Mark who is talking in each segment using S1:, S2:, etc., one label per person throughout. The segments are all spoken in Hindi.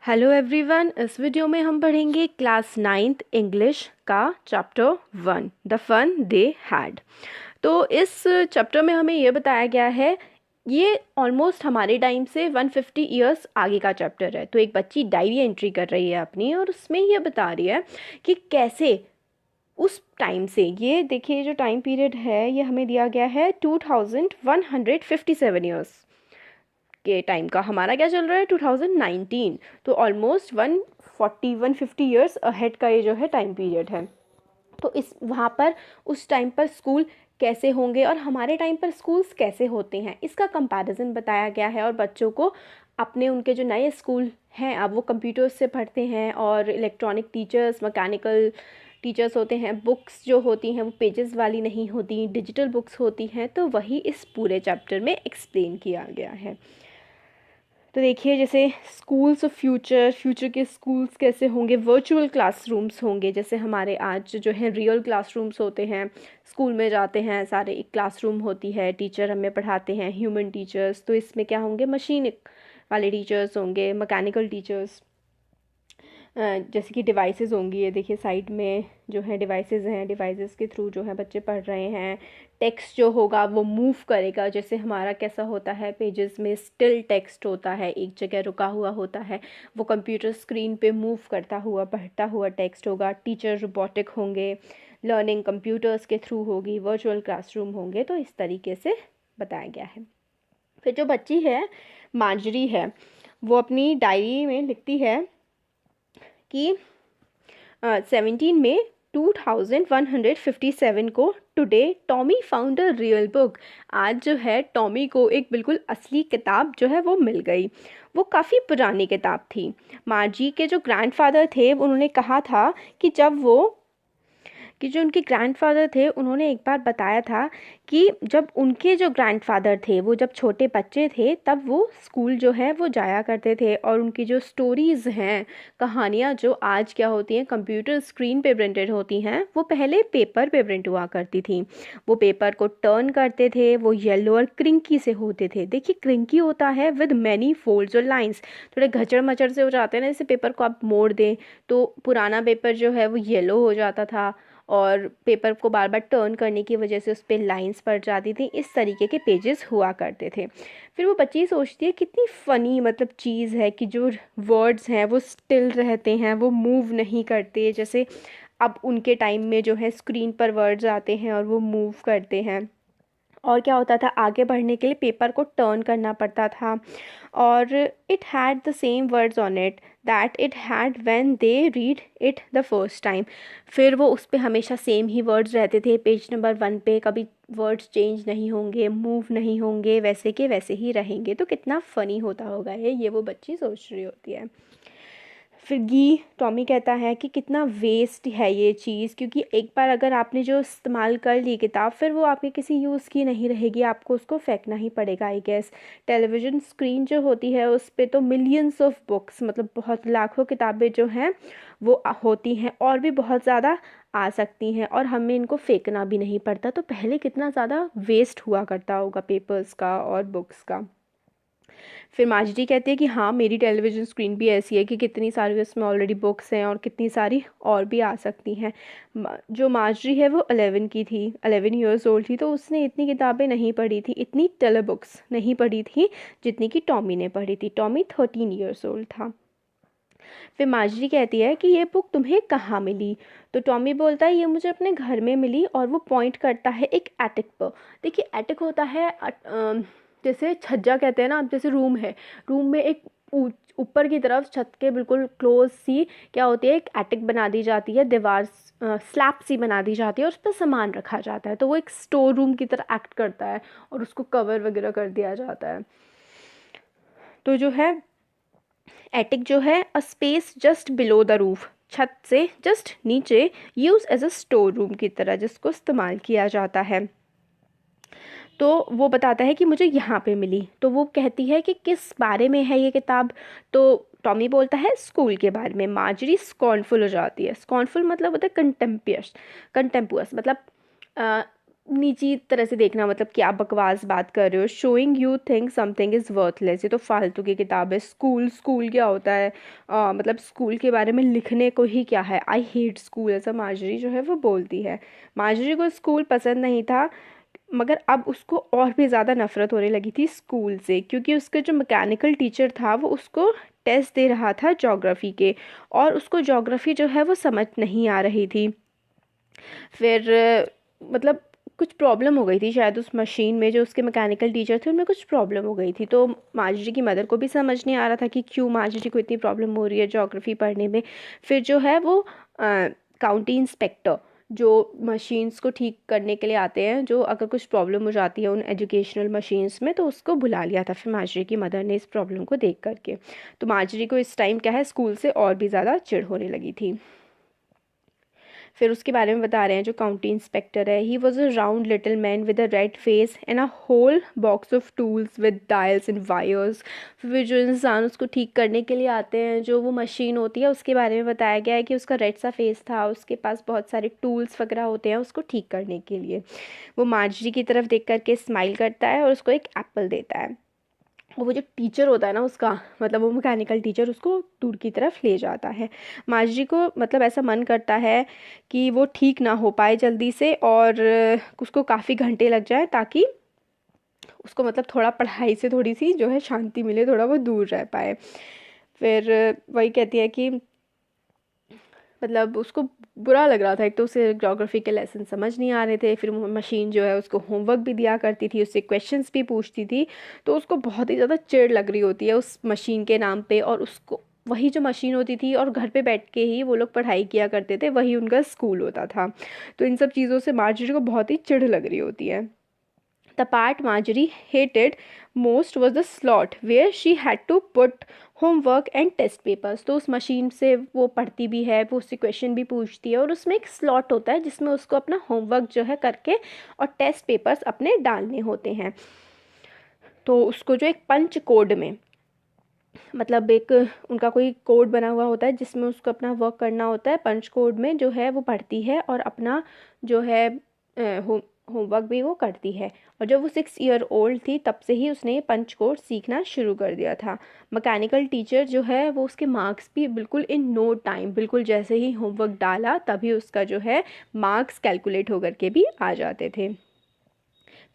S1: हेलो एवरीवन, इस वीडियो में हम पढ़ेंगे क्लास 9th इंग्लिश का chapter 1 the fun they had. तो इस चैप्टर में हमें ये बताया गया है, ये ऑलमोस्ट हमारे टाइम से 150 ईयर्स आगे का चैप्टर है। तो एक बच्ची डायरी एंट्री कर रही है अपनी, और उसमें ये बता रही है कि कैसे उस टाइम से, ये देखिए जो टाइम पीरियड है ये हमें दिया गया है 2157 ईयर्स के टाइम का। हमारा क्या चल रहा है 2019, तो ऑलमोस्ट 150 ईयर्स अहेड का ये जो है टाइम पीरियड है। तो इस वहाँ पर उस टाइम पर स्कूल कैसे होंगे और हमारे टाइम पर स्कूल्स कैसे होते हैं, इसका कंपैरिजन बताया गया है। और बच्चों को अपने उनके जो नए स्कूल हैं, अब वो कंप्यूटर्स से पढ़ते हैं और इलेक्ट्रॉनिक टीचर्स, मैकेनिकल टीचर्स होते हैं। बुक्स जो होती हैं वो पेजेस वाली नहीं होती, डिजिटल बुक्स होती हैं। तो वही इस पूरे चैप्टर में एक्सप्लेन किया गया है। तो देखिए, जैसे स्कूल्स ऑफ फ्यूचर के स्कूल्स कैसे होंगे, वर्चुअल क्लासरूम्स होंगे। जैसे हमारे आज जो है रियल क्लासरूम्स होते हैं, स्कूल में जाते हैं सारे, एक क्लासरूम होती है, टीचर हमें पढ़ाते हैं, ह्यूमन टीचर्स। तो इसमें क्या होंगे, मशीन वाले टीचर्स होंगे, मैकेनिकल टीचर्स। जैसे कि डिवाइसेस होंगी, ये देखिए साइड में जो है डिवाइसेस हैं, डिवाइसेस के थ्रू जो है बच्चे पढ़ रहे हैं। टेक्स्ट जो होगा वो मूव करेगा, जैसे हमारा कैसा होता है पेजेस में स्टिल टेक्स्ट होता है, एक जगह रुका हुआ होता है, वो कंप्यूटर स्क्रीन पे मूव करता हुआ पढ़ता हुआ टेक्स्ट होगा। टीचर रोबोटिक होंगे, लर्निंग कंप्यूटर्स के थ्रू होगी, वर्चुअल क्लासरूम होंगे। तो इस तरीके से बताया गया है। फिर जो बच्ची है मार्जरी है, वो अपनी डायरी में लिखती है कि 17 में 2157 को today Tommy found a real book. आज जो है टॉमी को एक बिल्कुल असली किताब जो है वो मिल गई। वो काफ़ी पुरानी किताब थी। मार्जी के जो ग्रैंडफादर थे उन्होंने कहा था कि जो उनके ग्रैंडफादर थे उन्होंने एक बार बताया था कि जब उनके जो ग्रैंडफादर थे वो जब छोटे बच्चे थे तब वो स्कूल जो है वो जाया करते थे, और उनकी जो स्टोरीज़ हैं, कहानियाँ जो आज क्या होती हैं कंप्यूटर स्क्रीन पे प्रिंटेड होती हैं, वो पहले पेपर पे प्रिंट हुआ करती थी। वो पेपर को टर्न करते थे, वो येलो और क्रिंकी से होते थे। देखिए क्रिंकी होता है विद मैनी फोल्ड्स और लाइंस, थोड़े घचड़ मचड़ से हो जाते हैं ना, जैसे पेपर को आप मोड़ दें तो पुराना पेपर जो है वो येलो हो जाता था, और पेपर को बार बार टर्न करने की वजह से उस पर लाइंस पड़ जाती थी। इस तरीके के पेजेस हुआ करते थे। फिर वो बच्ची सोचती है कितनी फ़नी मतलब चीज़ है कि जो वर्ड्स हैं वो स्टिल रहते हैं, वो मूव नहीं करते। जैसे अब उनके टाइम में जो है स्क्रीन पर वर्ड्स आते हैं और वो मूव करते हैं। और क्या होता था, आगे बढ़ने के लिए पेपर को टर्न करना पड़ता था। और it had the same words on it that it had when they read it the first time. फिर वो उस पर हमेशा सेम ही वर्ड्स रहते थे पेज नंबर 1 पे, कभी वर्ड्स चेंज नहीं होंगे, मूव नहीं होंगे, वैसे के वैसे ही रहेंगे। तो कितना फ़नी होता होगा ये वो बच्ची सोच रही होती है। फिर टॉमी कहता है कि कितना वेस्ट है ये चीज़, क्योंकि एक बार अगर आपने जो इस्तेमाल कर ली किताब, फिर वो आपके किसी यूज़ की नहीं रहेगी, आपको उसको फेंकना ही पड़ेगा आई गेस। टेलीविज़न स्क्रीन जो होती है उस पर तो मिलियंस ऑफ बुक्स, मतलब बहुत लाखों किताबें जो हैं वो होती हैं, और भी बहुत ज़्यादा आ सकती हैं, और हमें इनको फेंकना भी नहीं पड़ता। तो पहले कितना ज़्यादा वेस्ट हुआ करता होगा पेपर्स का और बुक्स का। फिर मार्जरी कहती है कि हाँ, मेरी टेलीविज़न स्क्रीन भी ऐसी है कि कितनी सारी उसमें ऑलरेडी बुक्स हैं और कितनी सारी और भी आ सकती हैं। जो मार्जरी है वो 11 की थी, 11 ईयर्स ओल्ड थी, तो उसने इतनी किताबें नहीं पढ़ी थी, इतनी टेलर बुक्स नहीं पढ़ी थी जितनी कि टॉमी ने पढ़ी थी। टॉमी 13 ईयर्स ओल्ड था। फिर मार्जरी कहती है कि ये बुक तुम्हें कहाँ मिली। तो टॉमी बोलता है ये मुझे अपने घर में मिली, और वो पॉइंट करता है एक एटिक पर। देखिए एटिक होता है जैसे छज्जा कहते हैं ना, अब जैसे रूम है, रूम में एक ऊपर की तरफ छत के बिल्कुल क्लोज सी क्या होती है, एक एटिक बना दी जाती है, दीवार स्लैब सी बना दी जाती है, और उस पर सामान रखा जाता है। तो वो एक स्टोर रूम की तरह एक्ट करता है, और उसको कवर वगैरह कर दिया जाता है। तो जो है एटिक जो है a space just below the roof, छत से जस्ट नीचे, use as a store room की तरह जिसको इस्तेमाल किया जाता है। तो वो बताता है कि मुझे यहाँ पे मिली। तो वो कहती है कि किस बारे में है ये किताब। तो टॉमी बोलता है स्कूल के बारे में। मार्जरी स्कॉर्नफुल हो जाती है। स्कॉर्नफुल मतलब होता है कंटेम्पियस, कंटेम्पुअस मतलब नीची तरह से देखना, मतलब कि आप बकवास बात कर रहे हो। Showing you think something is worthless, ये तो फालतू की किताब है। स्कूल स्कूल क्या होता है, मतलब स्कूल के बारे में लिखने को ही क्या है। आई हेट स्कूल, ऐसा मार्जरी जो है वो बोलती है। मार्जरी को स्कूल पसंद नहीं था, मगर अब उसको और भी ज़्यादा नफ़रत होने लगी थी स्कूल से, क्योंकि उसका जो मैकेनिकल टीचर था वो उसको टेस्ट दे रहा था ज्योग्राफी के, और उसको ज्योग्राफी जो है वो समझ नहीं आ रही थी। फिर मतलब कुछ प्रॉब्लम हो गई थी शायद उस मशीन में, जो उसके मैकेनिकल टीचर थे उनमें कुछ प्रॉब्लम हो गई थी। तो मार्जरी की मदर को भी समझ नहीं आ रहा था कि क्यों मार्जरी को इतनी प्रॉब्लम हो रही है ज्योग्राफी पढ़ने में। फिर जो है वो काउंटी इंस्पेक्टर, जो मशीन्स को ठीक करने के लिए आते हैं, जो अगर कुछ प्रॉब्लम हो जाती है उन एजुकेशनल मशीन्स में, तो उसको बुला लिया था फिर मार्जरी की मदर ने इस प्रॉब्लम को देख करके। तो मार्जरी को इस टाइम क्या है, स्कूल से और भी ज़्यादा चिढ़ होने लगी थी। फिर उसके बारे में बता रहे हैं, जो काउंटी इंस्पेक्टर है, he was a round little man with a red face and a whole box of tools with dials and wires. फिर जो इंसान उसको ठीक करने के लिए आते हैं, जो वो मशीन होती है, उसके बारे में बताया गया है कि उसका रेड सा फेस था, उसके पास बहुत सारे टूल्स वगैरह होते हैं उसको ठीक करने के लिए। वो मार्जरी की तरफ देख करके स्माइल करता है और उसको एक एप्पल देता है। और वो जो टीचर होता है ना उसका, मतलब वो मैकेनिकल टीचर, उसको दूर की तरफ ले जाता है। मार्जरी को मतलब ऐसा मन करता है कि वो ठीक ना हो पाए जल्दी से, और उसको काफ़ी घंटे लग जाए, ताकि उसको मतलब थोड़ा पढ़ाई से थोड़ी सी जो है शांति मिले, थोड़ा वो दूर रह पाए। फिर वही कहती है कि मतलब उसको बुरा लग रहा था, एक तो उसे ज्योग्राफी के लेसन समझ नहीं आ रहे थे, फिर मशीन जो है उसको होमवर्क भी दिया करती थी, उससे क्वेश्चंस भी पूछती थी। तो उसको बहुत ही ज़्यादा चिढ़ लग रही होती है उस मशीन के नाम पे, और उसको वही जो मशीन होती थी और घर पे बैठ के ही वो लोग पढ़ाई किया करते थे, वही उनका स्कूल होता था। तो इन सब चीज़ों से मार्जरी को बहुत ही चिढ़ लग रही होती है। The part Marjorie hated most was the slot where she had to put homework and test papers। तो उस मशीन से वो पढ़ती भी है, वो उससे क्वेश्चन भी पूछती है, और उसमें एक स्लॉट होता है जिसमें उसको अपना होमवर्क जो है करके और टेस्ट पेपर्स अपने डालने होते हैं। तो उसको जो एक पंच कोड में, मतलब एक उनका कोई कोड बना हुआ होता है जिसमें उसको अपना वर्क करना होता है, पंच कोड में जो है वो पढ़ती है और अपना जो है होमवर्क भी वो करती है। और जब वो 6 ईयर ओल्ड थी तब से ही उसने ये पंच कोड सीखना शुरू कर दिया था। मैकेनिकल टीचर जो है वो उसके मार्क्स भी बिल्कुल इन नो टाइम, बिल्कुल जैसे ही होमवर्क डाला तभी उसका जो है मार्क्स कैलकुलेट होकर के भी आ जाते थे।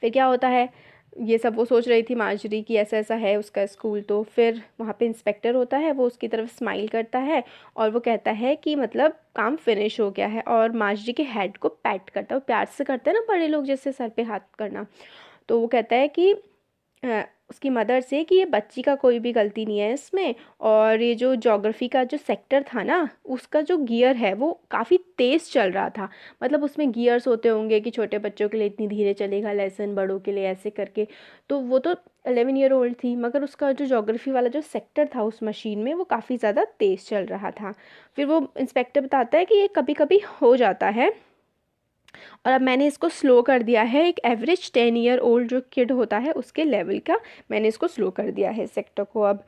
S1: फिर क्या होता है, ये सब वो सोच रही थी मार्जरी की, ऐसा ऐसा है उसका स्कूल। तो फिर वहाँ पे इंस्पेक्टर होता है, वो उसकी तरफ स्माइल करता है और वो कहता है कि मतलब काम फिनिश हो गया है, और मार्जरी के हेड को पैट करता है, वो प्यार से करते हैं ना बड़े लोग जैसे सर पे हाथ करना। तो वो कहता है कि उसकी मदर से कि ये बच्ची का कोई भी गलती नहीं है इसमें, और ये जो ज्योग्राफी का जो सेक्टर था ना, उसका जो गियर है वो काफ़ी तेज़ चल रहा था। मतलब उसमें गियर्स होते होंगे कि छोटे बच्चों के लिए इतनी धीरे चलेगा लेसन, बड़ों के लिए ऐसे करके। तो वो तो 11 ईयर ओल्ड थी, मगर उसका जो ज्योग्राफी वाला जो सेक्टर था उस मशीन में वो काफ़ी ज़्यादा तेज़ चल रहा था। फिर वो इंस्पेक्टर बताता है कि ये कभी कभी हो जाता है, और अब मैंने इसको स्लो कर दिया है, एक एवरेज 10 ईयर ओल्ड जो किड होता है उसके लेवल का मैंने इसको स्लो कर दिया है सेक्टर को अब।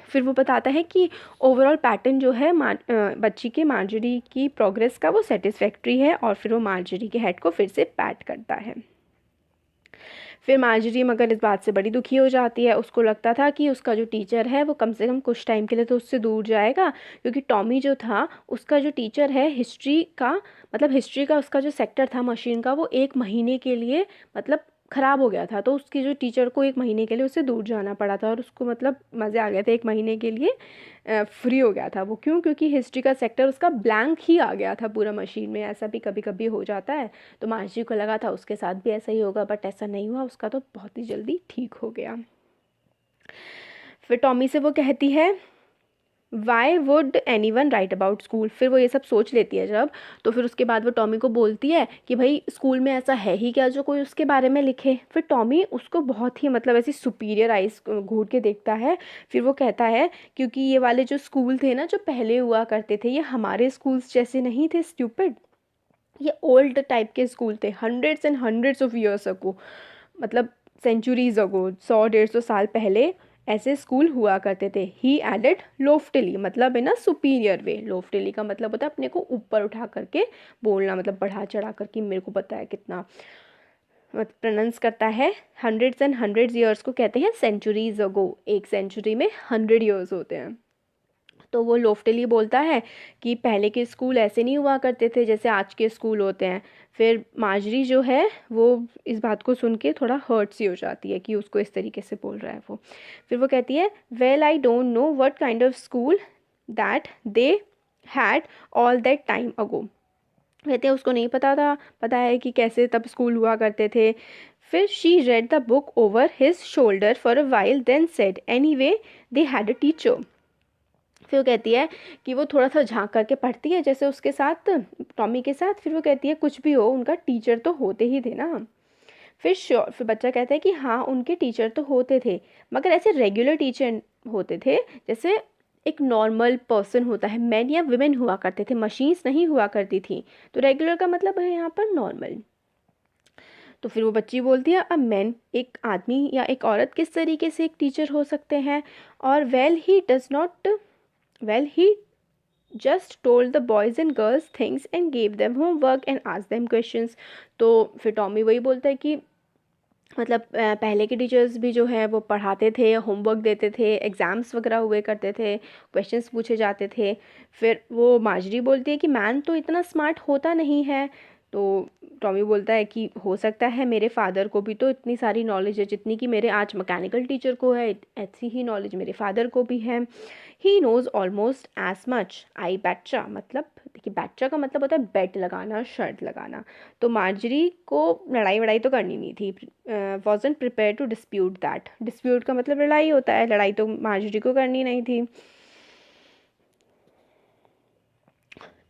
S1: फिर वो बताता है कि ओवरऑल पैटर्न जो है बच्ची के मार्जरी की प्रोग्रेस का वो सेटिस्फैक्ट्री है, और फिर वो मार्जरी के हेड को फिर से पैट करता है। फिर मार्जरी मगर इस बात से बड़ी दुखी हो जाती है, उसको लगता था कि उसका जो टीचर है वो कम से कम कुछ टाइम के लिए तो उससे दूर जाएगा, क्योंकि टॉमी जो था उसका जो टीचर है हिस्ट्री का, मतलब हिस्ट्री का उसका जो सेक्टर था मशीन का, वो 1 महीने के लिए मतलब ख़राब हो गया था। तो उसकी जो टीचर को 1 महीने के लिए उससे दूर जाना पड़ा था, और उसको मतलब मज़े आ गए थे, 1 महीने के लिए फ्री हो गया था वो। क्यों? क्योंकि हिस्ट्री का सेक्टर उसका ब्लैंक ही आ गया था पूरा मशीन में। ऐसा भी कभी कभी हो जाता है। तो मानसी को लगा था उसके साथ भी ऐसा ही होगा, बट ऐसा नहीं हुआ, उसका तो बहुत ही जल्दी ठीक हो गया। फिर टॉमी से वो कहती है why would any one right about school. फिर वो ये सब सोच लेती है जब, तो फिर उसके बाद वो टॉमी को बोलती है कि भाई स्कूल में ऐसा है ही क्या जो कोई उसके बारे में लिखे। फिर टॉमी उसको बहुत ही मतलब ऐसी सुपीरियर आइज घूर के देखता है। फिर वो कहता है क्योंकि ये वाले जो स्कूल थे ना जो पहले हुआ करते थे, ये हमारे स्कूल्स जैसे नहीं थे स्टूपिड, ये ओल्ड टाइप के स्कूल थे, hundreds and hundreds of years ago, मतलब सेंचुरीज अगो, 100-150 साल पहले ऐसे स्कूल हुआ करते थे। ही एडेड लोफ्टली, मतलब है ना सुपीरियर वे। लोफ्टली का मतलब होता है अपने को ऊपर उठा करके बोलना, मतलब बढ़ा चढ़ा करके मेरे को पता है कितना, मतलब प्रोनाउंस करता है। हंड्रेड्स एंड हंड्रेड्स ईयर्स को कहते हैं सेंचुरीज अगो। एक सेंचुरी में 100 ईयर्स होते हैं। तो वो लोफ्टली बोलता है कि पहले के स्कूल ऐसे नहीं हुआ करते थे जैसे आज के स्कूल होते हैं। फिर माजरी जो है वो इस बात को सुन के थोड़ा हर्ट सी हो जाती है कि उसको इस तरीके से बोल रहा है वो। फिर वो कहती है well I don't know what kind of school that they had all that time ago. कहते हैं उसको नहीं पता है कि कैसे तब स्कूल हुआ करते थे। फिर she read the book over his shoulder for a while then said anyway they had a teacher. फिर वो कहती है कि वो थोड़ा सा झांक करके पढ़ती है जैसे उसके साथ, टॉमी के साथ। फिर वो कहती है कुछ भी हो उनका टीचर तो होते ही थे ना। फिर बच्चा कहता है कि हाँ उनके टीचर तो होते थे, मगर ऐसे रेगुलर टीचर होते थे जैसे एक नॉर्मल पर्सन होता है। मैन या विमेन हुआ करते थे, मशीन्स नहीं हुआ करती थी। तो रेगुलर का मतलब है यहाँ पर नॉर्मल। तो फिर वो बच्ची बोलती है अब मैन, एक आदमी या एक औरत किस तरीके से एक टीचर हो सकते हैं। और well he just told the boys and girls things and gave them homework and asked them questions। तो फिर टॉमी वही बोलता है कि मतलब पहले के टीचर्स भी जो है वो पढ़ाते थे, होमवर्क देते थे, एग्ज़ाम्स वगैरह हुए करते थे, क्वेश्चंस पूछे जाते थे। फिर वो माजरी बोलती है कि मैन तो इतना स्मार्ट होता नहीं है। तो टॉमी बोलता है कि हो सकता है मेरे फादर को भी तो इतनी सारी नॉलेज है जितनी कि मेरे आज मैकेनिकल टीचर को है, ऐसी ही नॉलेज मेरे फादर को भी है। He knows almost as much I betcha. मतलब देखिए बैट्चा का मतलब होता है बेट लगाना, शर्ट लगाना। तो मार्जरी को लड़ाई वड़ाई तो करनी नहीं थी, wasn't prepare to dispute that. Dispute का मतलब लड़ाई होता है, लड़ाई तो मार्जरी को करनी नहीं थी।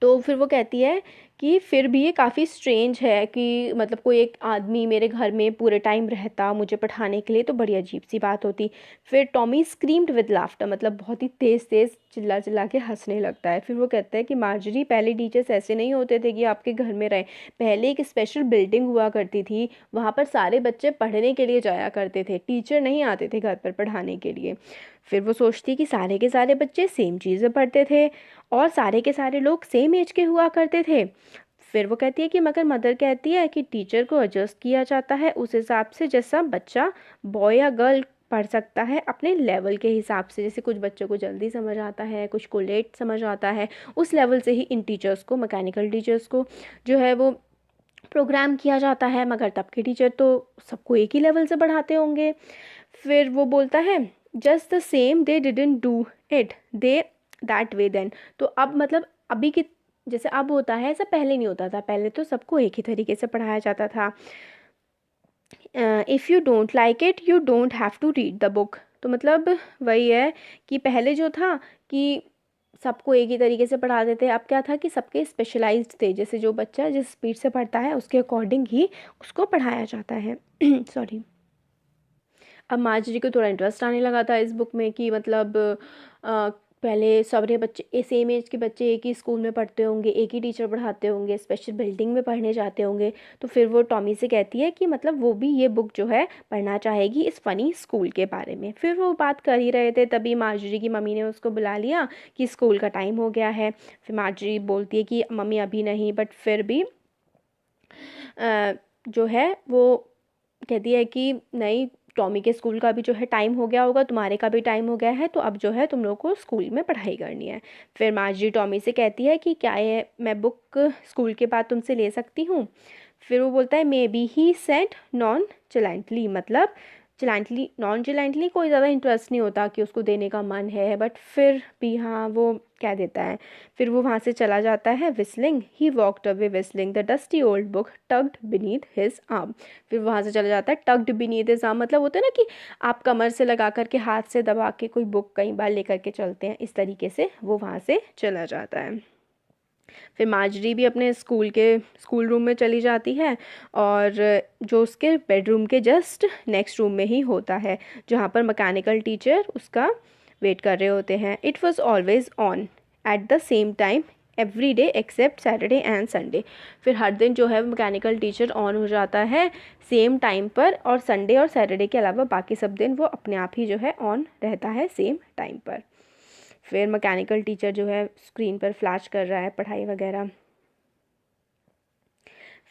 S1: तो फिर वो कहती है कि फिर भी ये काफ़ी स्ट्रेंज है कि मतलब कोई एक आदमी मेरे घर में पूरे टाइम रहता मुझे पढ़ाने के लिए, तो बड़ी अजीब सी बात होती। फिर टॉमी स्क्रीम्ड विद लाफ्टर, मतलब बहुत ही तेज़ तेज़ चिल्ला चिल्ला के हंसने लगता है। फिर वो कहता है कि मार्जरी पहले टीचर्स ऐसे नहीं होते थे कि आपके घर में रहे। पहले एक स्पेशल बिल्डिंग हुआ करती थी, वहाँ पर सारे बच्चे पढ़ने के लिए जाया करते थे, टीचर नहीं आते थे घर पर पढ़ाने के लिए। फिर वो सोचती कि सारे के सारे बच्चे सेम चीज़ें पढ़ते थे और सारे के सारे लोग सेम एज के हुआ करते थे। फिर वो कहती है कि मगर मदर कहती है कि टीचर को एडजस्ट किया जाता है उस हिसाब से जैसा बच्चा बॉय या गर्ल पढ़ सकता है अपने लेवल के हिसाब से। जैसे कुछ बच्चों को जल्दी समझ आता है, कुछ को लेट समझ आता है, उस लेवल से ही इन टीचर्स को, मैकेनिकल टीचर्स को जो है वो प्रोग्राम किया जाता है। मगर तब के टीचर तो सबको एक ही लेवल से पढ़ाते होंगे। फिर वो बोलता है just the same they didn't do it they that way then. तो अब मतलब अभी की जैसे अब होता है ऐसा पहले नहीं होता था। पहले तो सबको एक ही तरीके से पढ़ाया जाता था। If you don't like it you don't have to read the book. तो मतलब वही है कि पहले जो था कि सबको एक ही तरीके से पढ़ाते थे, अब क्या था कि सबके स्पेशलाइज्ड थे। जैसे जो बच्चा जिस स्पीड से पढ़ता है उसके अकॉर्डिंग ही उसको पढ़ाया जाता है। सॉरी। अब मार्जरी को थोड़ा इंटरेस्ट आने लगा था इस बुक में कि मतलब पहले सारे बच्चे सेम एज के बच्चे एक ही स्कूल में पढ़ते होंगे, एक ही टीचर पढ़ाते होंगे, स्पेशल बिल्डिंग में पढ़ने जाते होंगे। तो फिर वो टॉमी से कहती है कि मतलब वो भी ये बुक जो है पढ़ना चाहेगी इस फ़नी स्कूल के बारे में। फिर वो बात कर ही रहे थे तभी मार्जरी की मम्मी ने उसको बुला लिया कि स्कूल का टाइम हो गया है। फिर मार्जरी बोलती है कि मम्मी अभी नहीं, बट फिर भी जो है वो कहती है कि नहीं, टॉमी के स्कूल का भी जो है टाइम हो गया होगा, तुम्हारे का भी टाइम हो गया है, तो अब जो है तुम लोग को स्कूल में पढ़ाई करनी है। फिर मार्जरी टॉमी से कहती है कि क्या है मैं बुक स्कूल के बाद तुमसे ले सकती हूँ। फिर वो बोलता है may be he said nonchalantly, मतलब चैलेंटली नॉन चैलेंटली कोई ज़्यादा इंटरेस्ट नहीं होता कि उसको देने का मन है, बट फिर भी हाँ वो कह देता है। फिर वो वहाँ से चला जाता है whistling. He walked away whistling the dusty old book tugged beneath his arm. फिर वहाँ से चला जाता है टग्ड बीनीथ हिज आर्म, मतलब होता है ना कि आप कमर से लगा करके हाथ से दबा के कोई बुक कई बार लेकर के चलते हैं, इस तरीके से वो वहाँ से चला जाता है। फिर मार्जरी भी अपने स्कूल रूम में चली जाती है और जो उसके बेडरूम के जस्ट नेक्स्ट रूम में ही होता है जहाँ पर मैकेनिकल टीचर उसका वेट कर रहे होते हैं। It was always on at the same time every day except Saturday and Sunday. फिर हर दिन जो है मैकेनिकल टीचर ऑन हो जाता है सेम टाइम पर, और संडे और सैटरडे के अलावा बाकी सब दिन वो अपने आप ही जो है ऑन रहता है सेम टाइम पर। फिर मैकेनिकल टीचर जो है स्क्रीन पर फ्लैश कर रहा है पढ़ाई वगैरह।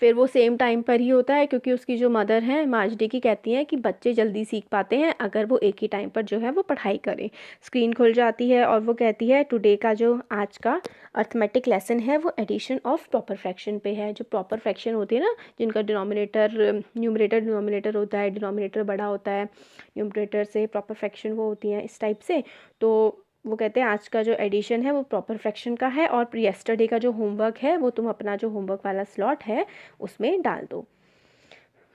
S1: फिर वो सेम टाइम पर ही होता है, क्योंकि उसकी जो मदर हैं मार्जरी की कहती हैं कि बच्चे जल्दी सीख पाते हैं अगर वो एक ही टाइम पर जो है वो पढ़ाई करें। स्क्रीन खुल जाती है और वो कहती है टुडे का जो आज का अर्थमेटिक लेसन है वो एडिशन ऑफ प्रॉपर फ्रैक्शन पे है। जो प्रॉपर फ्रैक्शन होती है ना, जिनका डिनोमिनेटर होता है, डिनोमिनेटर बड़ा होता है न्यूमरेटर से, प्रॉपर फ्रैक्शन वो होती हैं इस टाइप से। तो वो कहते हैं आज का जो एडिशन है वो प्रॉपर फ्रैक्शन का है, और यस्टरडे का जो होमवर्क है वो तुम अपना जो होमवर्क वाला स्लॉट है उसमें डाल दो।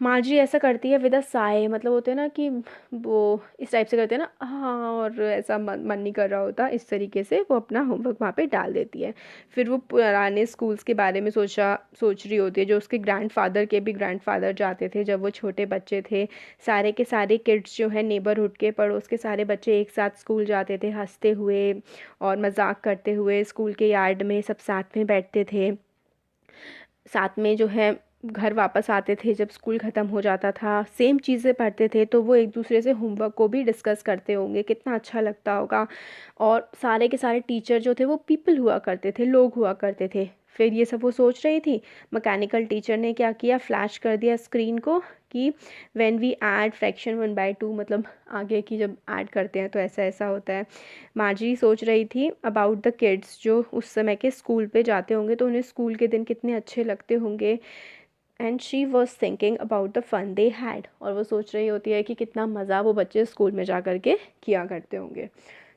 S1: मार्जरी ऐसा करती है विद अ साय, मतलब होते हैं ना कि वो इस टाइप से करते हैं ना, हाँ, और ऐसा मन नहीं कर रहा होता, इस तरीके से वो अपना होमवर्क वहाँ पे डाल देती है। फिर वो पुराने स्कूल्स के बारे में सोच रही होती है, जो उसके ग्रैंडफादर के भी ग्रैंडफादर जाते थे जब वो छोटे बच्चे थे। सारे के सारे किड्स जो है नेबरहुड के पड़ोस के सारे बच्चे एक साथ स्कूल जाते थे हंसते हुए और मजाक करते हुए। स्कूल के यार्ड में सब साथ में बैठते थे, साथ में जो है घर वापस आते थे जब स्कूल ख़त्म हो जाता था, सेम चीज़ें पढ़ते थे, तो वो एक दूसरे से होमवर्क को भी डिस्कस करते होंगे, कितना अच्छा लगता होगा। और सारे के सारे टीचर जो थे वो पीपल हुआ करते थे, लोग हुआ करते थे। फिर ये सब वो सोच रही थी, मैकेनिकल टीचर ने क्या किया, फ्लैश कर दिया स्क्रीन को कि व्हेन वी ऐड फ्रैक्शन 1/2, मतलब आगे की जब ऐड करते हैं तो ऐसा ऐसा होता है। मार्जरी सोच रही थी अबाउट द किड्स जो उस समय के स्कूल पे जाते होंगे, तो उन्हें स्कूल के दिन कितने अच्छे लगते होंगे। And she was thinking about the fun they had, और वो सोच रही होती है कि कितना मज़ा वो बच्चे स्कूल में जा कर के किया करते होंगे।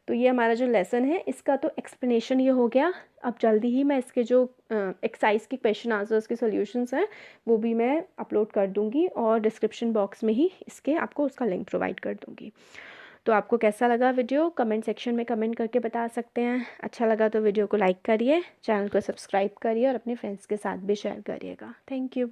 S1: तो ये हमारा जो लेसन है इसका तो एक्सप्लेनेशन ये हो गया। अब जल्दी ही मैं इसके जो एक्सरसाइज के क्वेश्चन आंसर्स के सॉल्यूशंस हैं वो भी मैं अपलोड कर दूँगी, और डिस्क्रिप्शन बॉक्स में ही इसके आपको उसका लिंक प्रोवाइड कर दूँगी। तो आपको कैसा लगा वीडियो कमेंट सेक्शन में कमेंट करके बता सकते हैं। अच्छा लगा तो वीडियो को लाइक करिए, चैनल को सब्सक्राइब करिए और अपने फ्रेंड्स के साथ भी शेयर करिएगा। Thank you.